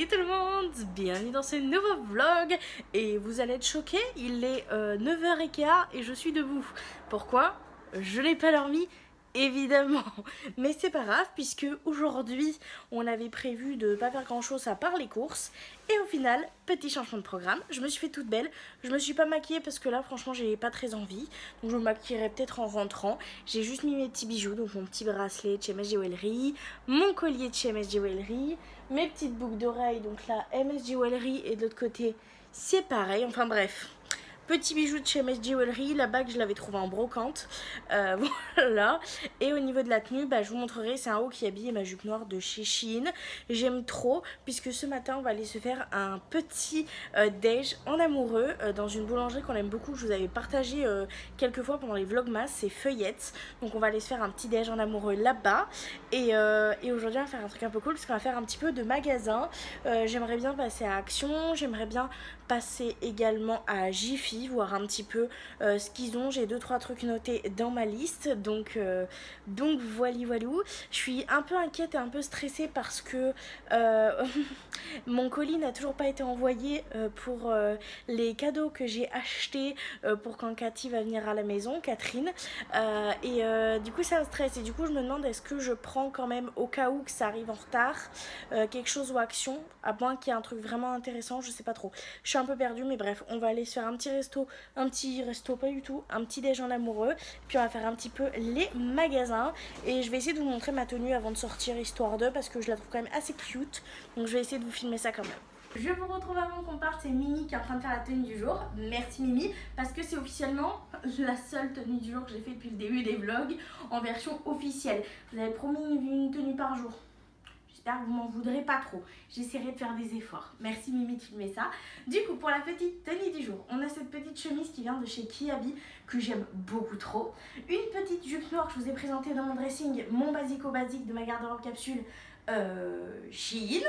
Salut tout le monde, bienvenue dans ce nouveau vlog. Et vous allez être choqués, il est 9h15 et je suis debout. Pourquoi? Je n'ai pas dormi, évidemment. Mais c'est pas grave puisque aujourd'hui on avait prévu de pas faire grand chose à part les courses. Et au final, petit changement de programme, je me suis fait toute belle. Je me suis pas maquillée parce que là franchement j'ai pas très envie. Donc je me maquillerai peut-être en rentrant. J'ai juste mis mes petits bijoux, donc mon petit bracelet de chez MS Jewelry, mon collier de chez MS Jewelry, mes petites boucles d'oreilles, donc là MS Jewelry et de l'autre côté c'est pareil, enfin bref. Petit bijou de chez MS Jewelry, la bague je l'avais trouvée en brocante, voilà. Et au niveau de la tenue, je vous montrerai, c'est un haut qui habille ma jupe noire de chez Shein. J'aime trop puisque ce matin on va aller se faire un petit déj en amoureux dans une boulangerie qu'on aime beaucoup, que je vous avais partagé quelques fois pendant les vlogmas, c'est Feuillettes. Donc on va aller se faire un petit déj en amoureux là-bas. Et aujourd'hui on va faire un truc un peu cool parce qu'on va faire un petit peu de magasin. J'aimerais bien passer à Action, j'aimerais bien passer également à Jiffy, voir un petit peu ce qu'ils ont. J'ai 2-3 trucs notés dans ma liste, donc voilou. Je suis un peu inquiète et un peu stressée parce que mon colis n'a toujours pas été envoyé pour les cadeaux que j'ai achetés pour quand Cathy va venir à la maison, Catherine, du coup ça me stresse et du coup je me demande est-ce que je prends quand même au cas où que ça arrive en retard quelque chose ou Action, à moins qu'il y ait un truc vraiment intéressant, je sais pas trop. Je suis un peu perdue mais bref, on va aller se faire un petit resto pas du tout, un petit déj en amoureux, puis on va faire un petit peu les magasins et je vais essayer de vous montrer ma tenue avant de sortir histoire de, parce que je la trouve quand même assez cute, donc je vais essayer de vous filmer ça quand même. Je vous retrouve avant qu'on parte, c'est Mimi qui est en train de faire la tenue du jour. Merci Mimi, parce que c'est officiellement la seule tenue du jour que j'ai fait depuis le début des vlogs en version officielle. Vous avez promis une tenue par jour. J'espère que vous m'en voudrez pas trop. J'essaierai de faire des efforts. Merci Mimi de filmer ça. Du coup, pour la petite tenue du jour, on a cette petite chemise qui vient de chez Kiabi que j'aime beaucoup trop. Une petite jupe noire que je vous ai présentée dans mon dressing, mon basico-basique de ma garde-robe capsule Shein.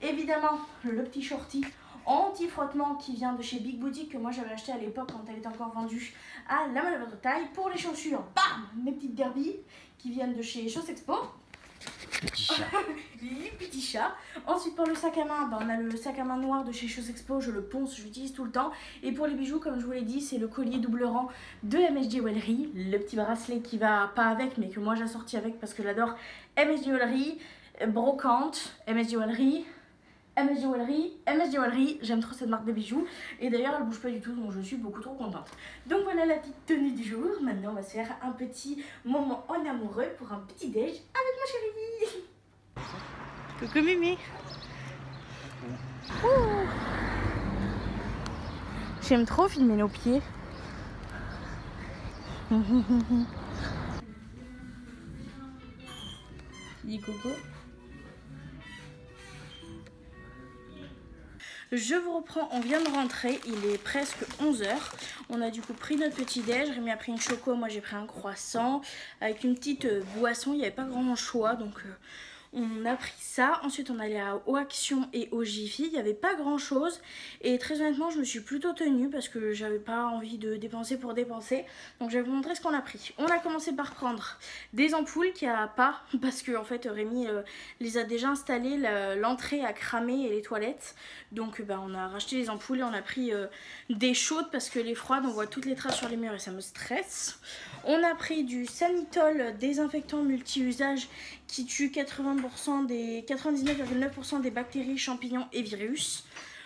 Évidemment, le petit shorty anti-frottement qui vient de chez Big Boutique que moi j'avais acheté à l'époque quand elle était encore vendue à la manœuvre de taille. Pour les chaussures, bam, mes petites derbies qui viennent de chez Chausse Expo. Petit chat. Les petits chats. Ensuite pour le sac à main, on a le sac à main noir de chez Chausse Expo, je le ponce, je l'utilise tout le temps. Et pour les bijoux, comme je vous l'ai dit, c'est le collier double rang de MS Jewelry, le petit bracelet qui va pas avec mais que moi j'ai assorti avec parce que j'adore. MS Jewelry, brocante, MS Jewelry, MS Jewelry, MS Jewelry, j'aime trop cette marque de bijoux et d'ailleurs elle bouge pas du tout donc je suis beaucoup trop contente. Donc voilà la petite tenue du jour. Maintenant on va se faire un petit moment en amoureux pour un petit déj avec ma chérie. Coucou Mimi. J'aime trop filmer nos pieds. Dis coucou. Je vous reprends, on vient de rentrer, il est presque 11h. On a du coup pris notre petit déj, Rémi a pris une choco, moi j'ai pris un croissant avec une petite boisson, il n'y avait pas grand choix donc on a pris ça. Ensuite on allait au Action et au Jiffy, il n'y avait pas grand chose et très honnêtement je me suis plutôt tenue parce que j'avais pas envie de dépenser pour dépenser. Donc je vais vous montrer ce qu'on a pris. On a commencé par prendre des ampoules qu'il n'y a pas parce que en fait Rémi les a déjà installées, l'entrée a cramé et les toilettes. Donc on a racheté les ampoules et on a pris des chaudes parce que les froides on voit toutes les traces sur les murs et ça me stresse. On a pris du Sanitol désinfectant multi-usage qui tue 99,9% des bactéries, champignons et virus.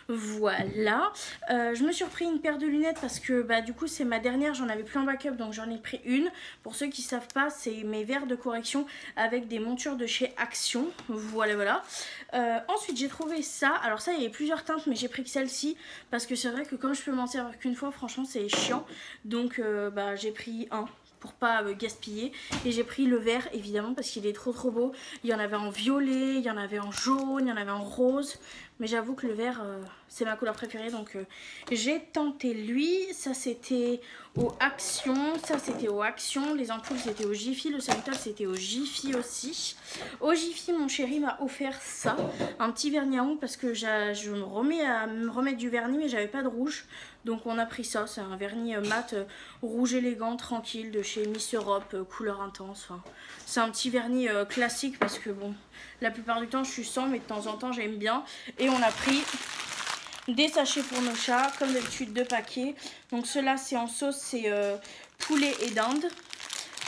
Voilà, je me suis repris une paire de lunettes parce que du coup c'est ma dernière, j'en avais plus en backup donc j'en ai pris une. Pour ceux qui savent pas, c'est mes verres de correction avec des montures de chez Action. Voilà. Ensuite j'ai trouvé ça, alors ça il y avait plusieurs teintes mais j'ai pris que celle-ci parce que c'est vrai que comme je peux m'en servir qu'une fois franchement c'est chiant. Donc j'ai pris un pour pas gaspiller et j'ai pris le vert évidemment parce qu'il est trop beau. Il y en avait en violet, il y en avait en jaune, il y en avait en rose, mais j'avoue que le vert c'est ma couleur préférée donc j'ai tenté lui. Ça c'était au Action, les ampoules c'était au Jiffy, le Sanitol c'était au Jiffy aussi. Au Jiffy mon chéri m'a offert ça, un petit vernis à ongles parce que je me remets à me remettre du vernis mais j'avais pas de rouge. Donc on a pris ça, c'est un vernis mat rouge élégant, tranquille de chez Miss Europe, couleur intense. Enfin, c'est un petit vernis classique parce que bon, la plupart du temps je suis sans mais de temps en temps j'aime bien. Et Et on a pris des sachets pour nos chats, comme d'habitude 2 paquets. Donc ceux-là c'est en sauce, c'est poulet et dinde.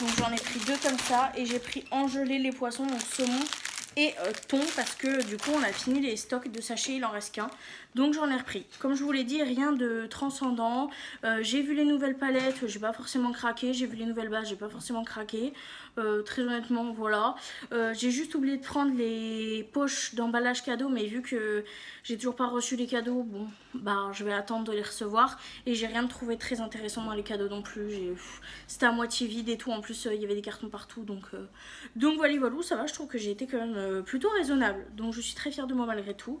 Donc j'en ai pris 2 comme ça. Et j'ai pris en gelée les poissons, donc saumon et thon, parce que du coup on a fini les stocks de sachets, il en reste qu'un. Donc j'en ai repris. Comme je vous l'ai dit, rien de transcendant. J'ai vu les nouvelles palettes, j'ai pas forcément craqué. J'ai vu les nouvelles bases, j'ai pas forcément craqué. Très honnêtement, voilà. J'ai juste oublié de prendre les poches d'emballage cadeau, mais vu que j'ai toujours pas reçu les cadeaux, bon, bah je vais attendre de les recevoir. Et j'ai rien trouvé très intéressant dans les cadeaux non plus. C'était à moitié vide et tout. En plus, il y avait des cartons partout, donc voilà, voilà, ça va. Je trouve que j'ai été quand même plutôt raisonnable. Donc je suis très fière de moi malgré tout.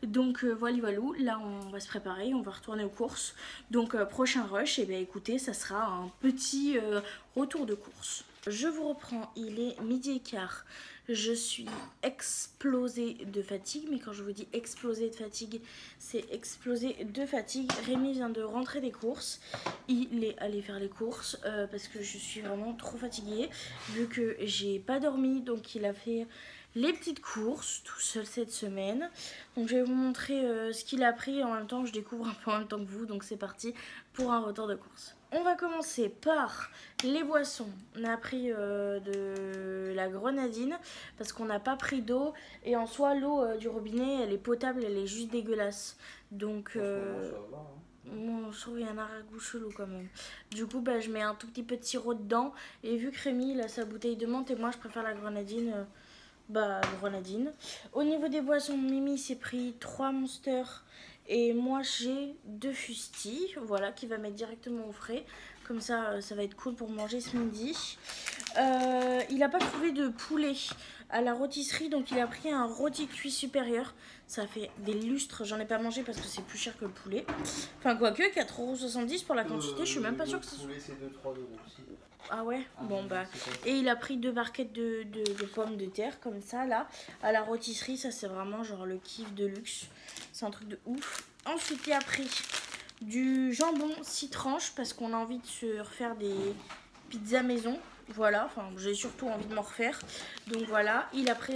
Donc voilà, voilà. Là, on va se préparer, on va retourner aux courses. Donc prochain rush, et bien écoutez, ça sera un petit retour de course. Je vous reprends, il est 12h15. Je suis explosée de fatigue, mais quand je vous dis explosée de fatigue, c'est explosée de fatigue. Rémi vient de rentrer des courses, il est allé faire les courses parce que je suis vraiment trop fatiguée, vu que j'ai pas dormi, donc il a fait les petites courses tout seul cette semaine. Donc je vais vous montrer ce qu'il a pris, en même temps je découvre un peu en même temps que vous, donc c'est parti pour un retour de course. On va commencer par les boissons. On a pris de la grenadine parce qu'on n'a pas pris d'eau. Et en soi, l'eau du robinet, elle est potable, elle est juste dégueulasse. Donc, bon, je trouve qu'il y a un ragoût chelou quand même. Du coup, bah, je mets un tout petit peu de sirop dedans. Et vu que Rémi, il a sa bouteille de menthe et moi, je préfère la grenadine, grenadine. Au niveau des boissons, Mimi s'est pris 3 Monsters. Et moi j'ai 2 fustilles, voilà, qui va mettre directement au frais. Comme ça, ça va être cool pour manger ce midi. Il n'a pas trouvé de poulet à la rôtisserie, donc il a pris un rôti cuit supérieur. Ça fait des lustres, j'en ai pas mangé parce que c'est plus cher que le poulet. Enfin quoique, 4,70 € pour la quantité, je suis même pas sûre que ça soit... Le poulet c'est 2-3 € aussi. Ah ouais, bon bah. Et il a pris 2 barquettes de pommes de terre comme ça là. À la rôtisserie, ça c'est vraiment genre le kiff de luxe. C'est un truc de ouf. Ensuite il a pris du jambon 6 tranches parce qu'on a envie de se refaire des pizzas maison. Voilà, enfin j'ai surtout envie de m'en refaire. Donc voilà, il a pris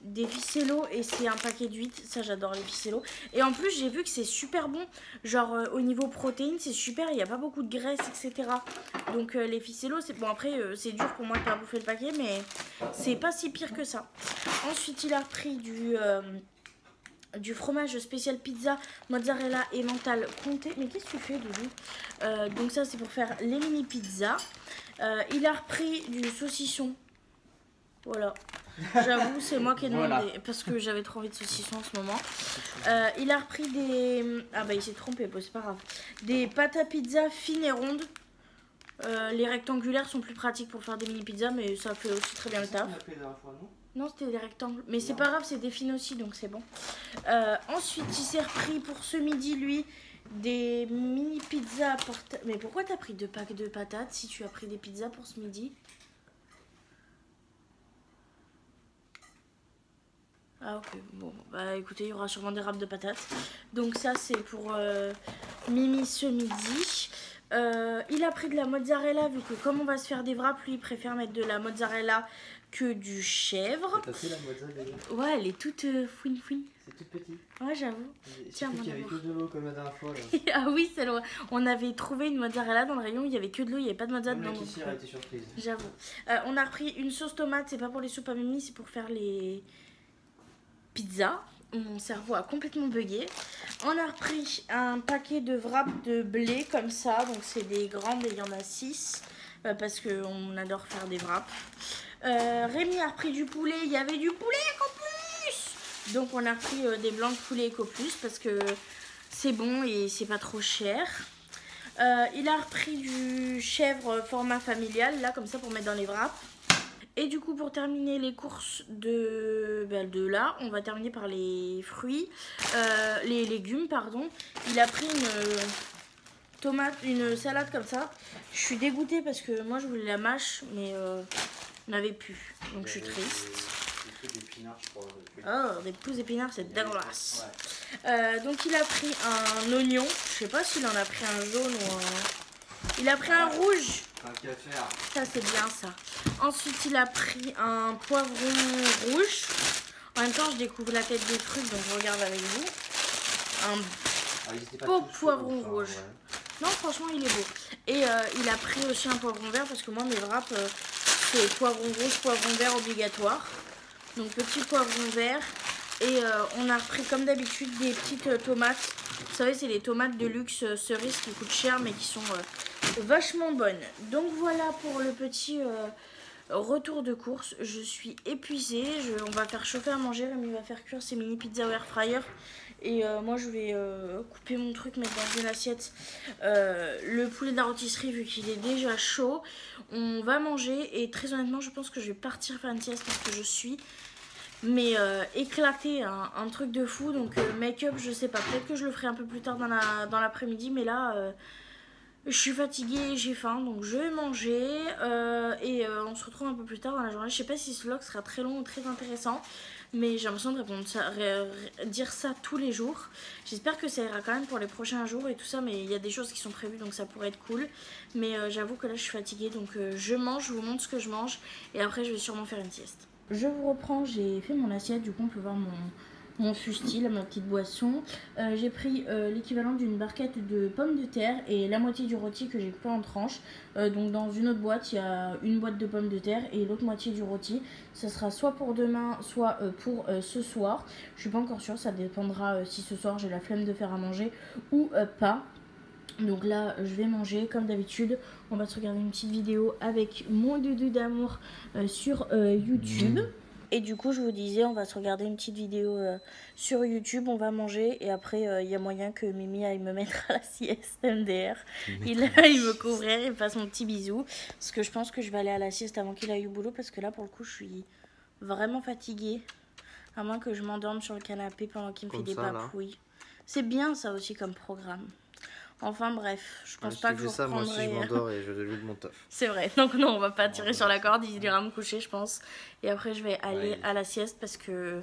des ficellos et c'est un paquet d'8. Ça j'adore les ficellos. Et en plus j'ai vu que c'est super bon. Genre au niveau protéines c'est super, il n'y a pas beaucoup de graisse etc. Donc les ficellos c'est bon, après c'est dur pour moi de pas bouffer le paquet, mais c'est pas si pire que ça. Ensuite il a pris du fromage spécial pizza, mozzarella et mental comté. Mais qu'est-ce que tu fais, Doudou? Donc ça c'est pour faire les mini pizzas. Il a repris du saucisson. Voilà. J'avoue, c'est moi qui ai demandé. Voilà. Parce que j'avais trop envie de saucisson en ce moment. Il a repris des... Ah bah il s'est trompé, bon, c'est pas grave. Des pâtes à pizza fines et rondes. Les rectangulaires sont plus pratiques pour faire des mini pizzas, mais ça fait aussi très bien le taf. Non, c'était des rectangles. Mais c'est pas grave, c'est des fines aussi, donc c'est bon. Ensuite, il s'est repris pour ce midi, lui, des mini pizzas portables. Mais pourquoi t'as pris 2 packs de patates si tu as pris des pizzas pour ce midi? Ah ok, bon, bah écoutez, il y aura sûrement des râpes de patates. Donc ça, c'est pour Mimi ce midi. Il a pris de la mozzarella, vu que comme on va se faire des wraps, lui, il préfère mettre de la mozzarella que du chèvre. T'as fait la mozzarella? Ouais, elle est toute fouine fouine. C'est toute petite. Ouais, j'avoue. Tiens, il y avait que de l'eau comme la dernière fois là. Ah oui, c'est loin. On avait trouvé une mozzarella dans le rayon, il y avait que de l'eau, il n'y avait pas de mozzarella dedans. Ici, elle a été surprise. J'avoue. On a repris une sauce tomate, c'est pas pour les soupes à Mimi, c'est pour faire les pizzas. Mon cerveau a complètement bugué. On a repris un paquet de wraps de blé comme ça, donc c'est des grandes et il y en a 6 parce qu'on adore faire des wraps. Rémi a repris du poulet, il y avait du poulet EcoPlus. Donc on a repris des blancs de poulet EcoPlus parce que c'est bon et c'est pas trop cher. Il a repris du chèvre format familial, là comme ça pour mettre dans les wraps. Et du coup pour terminer les courses de là, on va terminer par les fruits, les légumes pardon. Il a pris une salade comme ça. Je suis dégoûtée parce que moi je voulais la mâche mais on n'avait plus, donc je suis triste. Des épinards je crois. Oh, des pousses d'épinards, c'est dégueulasse. Ouais. Donc il a pris un oignon, je sais pas s'il en a pris un jaune ou un... Il a pris un rouge. Un café. Ça c'est bien ça. Ensuite il a pris un poivron rouge. En même temps, je découvre la tête des trucs, donc je regarde avec vous. Un beau poivron rouge. Non, franchement, il est beau. Et il a pris aussi un poivron vert parce que moi, mes wraps, c'est poivron rouge, poivron vert obligatoire. Donc, petit poivron vert. Et on a repris, comme d'habitude, des petites tomates. Vous savez, c'est les tomates de luxe cerises qui coûtent cher, mais qui sont vachement bonnes. Donc, voilà pour le petit retour de course. Je suis épuisée. On va faire chauffer à manger. Rémi va faire cuire ses mini pizzas au air fryer. Et moi je vais couper mon truc, mettre dans une assiette le poulet de la rôtisserie vu qu'il est déjà chaud. On va manger et très honnêtement je pense que je vais partir faire une sieste parce que je suis éclatée, un truc de fou. Donc make-up je sais pas, peut-être que je le ferai un peu plus tard dans l'après-midi, mais là je suis fatiguée, j'ai faim, donc je vais manger et on se retrouve un peu plus tard dans la journée. Je sais pas si ce vlog sera très long ou très intéressant, mais j'ai l'impression de dire ça tous les jours. J'espère que ça ira quand même pour les prochains jours et tout ça, mais il y a des choses qui sont prévues, donc ça pourrait être cool. Mais j'avoue que là je suis fatiguée, donc je mange, je vous montre ce que je mange et après je vais sûrement faire une sieste. Je vous reprends, j'ai fait mon assiette, du coup on peut voir mon fusti, ma petite boisson. J'ai pris l'équivalent d'une barquette de pommes de terre et la moitié du rôti que j'ai coupé en tranches. Donc dans une autre boîte, il y a une boîte de pommes de terre et l'autre moitié du rôti. Ça sera soit pour demain, soit pour ce soir. Je suis pas encore sûre, ça dépendra si ce soir j'ai la flemme de faire à manger ou pas. Donc là je vais manger comme d'habitude. On va se regarder une petite vidéo avec mon doudou d'amour sur YouTube. Et du coup je vous disais, on va se regarder une petite vidéo sur YouTube, on va manger et après il y a moyen que Mimi aille me mettre à la sieste MDR. Il aille me couvrir et me fasse mon petit bisou. Parce que je pense que je vais aller à la sieste avant qu'il aille au boulot parce que là pour le coup je suis vraiment fatiguée. À moins que je m'endorme sur le canapé pendant qu'il me fait des papouilles. C'est bien ça aussi comme programme. Enfin bref, je pense pas que je reprendrai... Moi aussi je m'endors et je loupe mon taf. C'est vrai, donc non, on va pas tirer sur la corde, il ira me coucher je pense. Et après je vais aller à la sieste parce que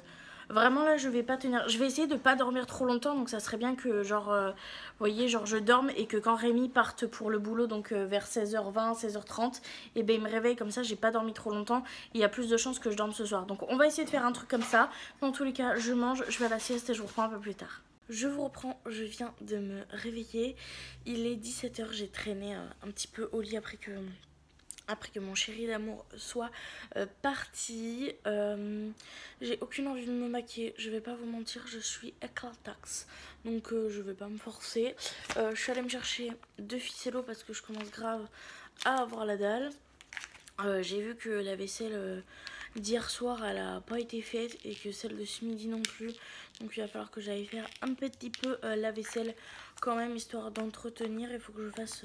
vraiment là je vais pas tenir. Je vais essayer de pas dormir trop longtemps, donc ça serait bien que genre, vous voyez, genre je dorme et que quand Rémi parte pour le boulot, donc vers 16h20, 16h30, et ben il me réveille comme ça, j'ai pas dormi trop longtemps. Il y a plus de chances que je dorme ce soir. Donc on va essayer de faire un truc comme ça. Dans tous les cas, je mange, je vais à la sieste et je vous reprends un peu plus tard. Je vous reprends, je viens de me réveiller, il est 17h, j'ai traîné un petit peu au lit après que mon chéri d'amour soit parti. J'ai aucune envie de me maquiller, je vais pas vous mentir, je suis éclataxe, donc je vais pas me forcer. Je suis allée me chercher 2 ficellos parce que je commence grave à avoir la dalle. J'ai vu que la vaisselle d'hier soir elle a pas été faite et que celle de ce midi non plus, donc il va falloir que j'aille faire un petit peu la vaisselle quand même histoire d'entretenir. Il faut que je fasse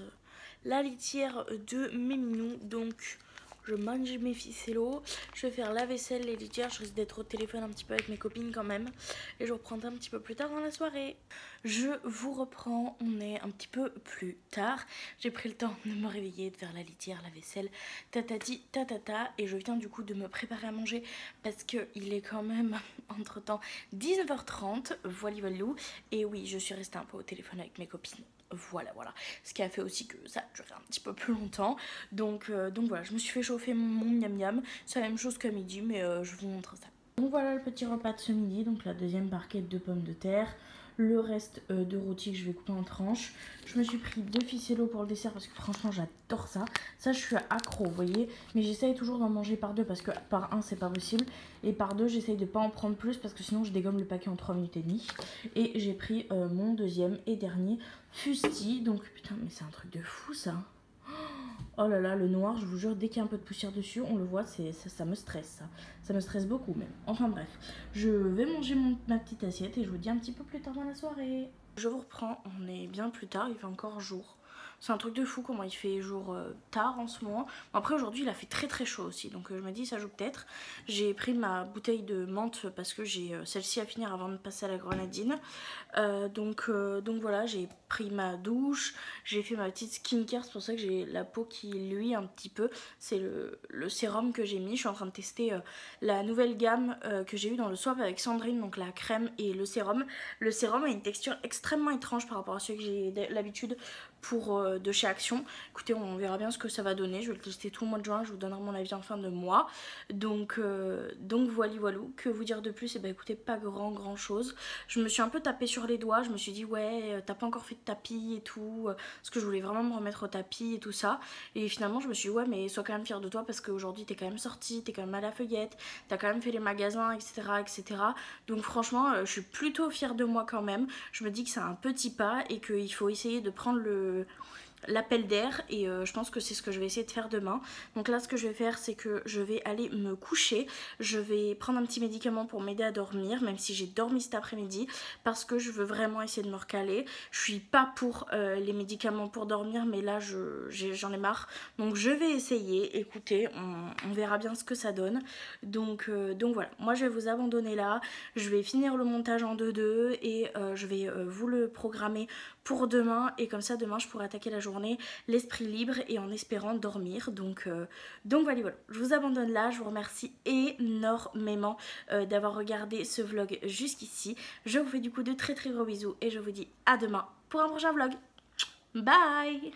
la litière de mes minous, donc je mange mes ficellos, je vais faire la vaisselle, les litières, je risque d'être au téléphone un petit peu avec mes copines quand même et je reprendrai un petit peu plus tard dans la soirée. Je vous reprends, on est un petit peu plus tard, j'ai pris le temps de me réveiller, de faire la litière, la vaisselle, tatati tatata, et je viens du coup de me préparer à manger parce qu'il est quand même entre temps 19h30, voilou, et oui je suis restée un peu au téléphone avec mes copines. Voilà, ce qui a fait aussi que ça a duré un petit peu plus longtemps. Donc voilà, je me suis fait chauffer mon miam miam. C'est la même chose qu'à midi, mais je vous montre ça. Donc voilà le petit repas de ce midi. Donc la deuxième barquette de pommes de terre. Le reste de rôti que je vais couper en tranches. Je me suis pris 2 ficellos pour le dessert parce que franchement j'adore ça. Ça je suis accro, vous voyez. Mais j'essaye toujours d'en manger par 2 parce que par 1 c'est pas possible. Et par 2 j'essaye de pas en prendre plus parce que sinon je dégomme le paquet en 3 minutes et demie. Et j'ai pris mon deuxième et dernier fusti. Donc putain mais c'est un truc de fou ça. Oh là là, le noir, je vous jure, dès qu'il y a un peu de poussière dessus, on le voit, ça me stresse, ça. Ça me stresse beaucoup même. Enfin bref, je vais manger ma petite assiette et je vous dis un petit peu plus tard dans la soirée. Je vous reprends, on est bien plus tard, il fait encore jour. C'est un truc de fou comment il fait jour tard en ce moment. Bon, après aujourd'hui il a fait très très chaud aussi, donc je me dis ça joue peut-être. J'ai pris ma bouteille de menthe parce que j'ai celle-ci à finir avant de passer à la grenadine. Donc voilà, j'ai pris ma douche, j'ai fait ma petite skincare, c'est pour ça que j'ai la peau qui luit un petit peu. C'est le sérum que j'ai mis, je suis en train de tester la nouvelle gamme que j'ai eu dans le swap avec Sandrine, donc la crème et le sérum. Le sérum a une texture extrêmement étrange par rapport à ceux que j'ai l'habitude de chez Action. Écoutez, on verra bien ce que ça va donner. Je vais le tester tout le mois de juin, je vous donnerai mon avis en fin de mois. Donc voilà, que vous dire de plus? Et bah écoutez, pas grand chose. Je me suis un peu tapée sur les doigts, je me suis dit ouais, t'as pas encore fait de tapis et tout, parce que je voulais vraiment me remettre au tapis et tout ça. Et finalement je me suis dit ouais, mais sois quand même fière de toi, parce qu'aujourd'hui t'es quand même sortie, t'es quand même à la Feuillette, t'as quand même fait les magasins, etc. Donc franchement je suis plutôt fière de moi quand même. Je me dis que c'est un petit pas et qu'il faut essayer de prendre l'appel d'air, et je pense que c'est ce que je vais essayer de faire demain. Donc là ce que je vais faire, c'est que je vais aller me coucher, je vais prendre un petit médicament pour m'aider à dormir, même si j'ai dormi cet après-midi, parce que je veux vraiment essayer de me recaler. Je suis pas pour les médicaments pour dormir, mais là j'en ai marre, donc je vais essayer. Écoutez, on verra bien ce que ça donne. Donc voilà, moi je vais vous abandonner là, je vais finir le montage en 2-2 et je vais vous le programmer pour demain, et comme ça demain je pourrai attaquer la journée l'esprit libre et en espérant dormir. Donc voilà, je vous abandonne là, je vous remercie énormément d'avoir regardé ce vlog jusqu'ici. Je vous fais du coup de très gros bisous et je vous dis à demain pour un prochain vlog. Bye.